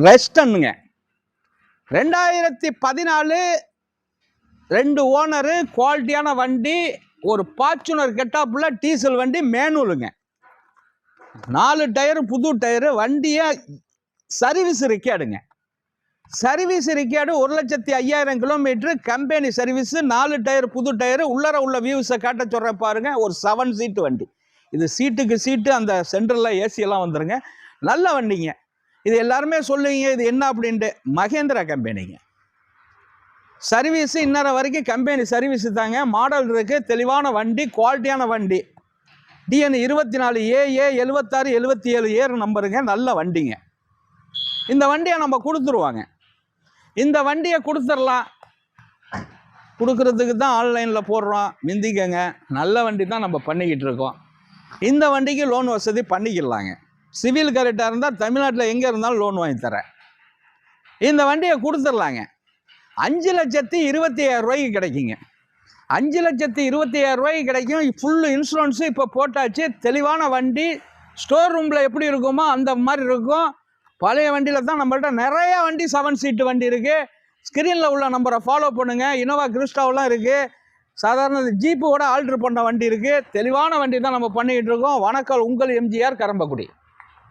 ரெஸ்டன்னுங்க. 2014 2 owner, குவாலிட்டியான வண்டி, ஒரு ஃபார்ச்சுனர் கெட்டாப்புல டீசல் வண்டி, மேனுவலுங்க. 4 டயரு புது டயரு. வண்டியை சர்வீஸ் ரிக்கார்டுங்க. Service record 1,05,000 kilometre, company service, 4 tyre புது டயரு. உள்ளர உள்ள வியூஸை காட்ட சொல்ற பாருங்க. ஒரு 7 சீட்டு வண்டி. இது சீட்டுக்கு சீட்டு, அந்த சென்டரில் ஏசியெல்லாம் வந்துருங்க. நல்ல வண்டிங்க. இது எல்லாருமே சொல்லுவீங்க இது என்ன அப்படின்ட்டு. மகேந்திரா கம்பெனிங்க. சர்வீஸ் இன்னொரு வரைக்கும் கம்பெனி சர்வீஸ் தாங்க. மாடல் இருக்கு, தெளிவான வண்டி, குவாலிட்டியான வண்டி. டிஎன் 24 AA 76 77 ஏர் நம்பருங்க. நல்ல வண்டிங்க. இந்த வண்டியை நம்ம கொடுத்துருவாங்க. இந்த வண்டியை கொடுத்துடலாம். கொடுக்கறதுக்கு தான் ஆன்லைனில் போடுறோம். மிந்திக்கங்க. நல்ல வண்டி தான் நம்ம பண்ணிக்கிட்டு இருக்கோம். இந்த வண்டிக்கு லோன் வசதி பண்ணிக்கலாங்க. சிவில் கரெக்டாக இருந்தால் தமிழ்நாட்டில் எங்கே இருந்தாலும் லோன் வாங்கி தரேன். இந்த வண்டியை கொடுத்துடலாங்க. 5,27,000 ரூபாய்க்கு கிடைக்குங்க. 5,27,000 ரூபாய்க்கு கிடைக்கும். ஃபுல்லு இன்சூரன்ஸு இப்போ போட்டாச்சு. தெளிவான வண்டி. ஸ்டோர் ரூமில் எப்படி இருக்குமோ அந்த மாதிரி இருக்கும். பழைய வண்டியில் தான் நம்மள்ட்ட நிறைய வண்டி 7 சீட்டு வண்டி இருக்குது. ஸ்க்ரீனில் உள்ள நம்பரை ஃபாலோ பண்ணுங்கள். இனோவா கிறிஸ்டாவெலாம் இருக்குது. சாதாரண ஜீப்போட ஆல்ட்ரு பண்ண வண்டி இருக்குது. தெளிவான வண்டி தான் நம்ம பண்ணிக்கிட்டு இருக்கோம். வணக்கம், உங்கள் எம்ஜிஆர் கரம்பக்குடி.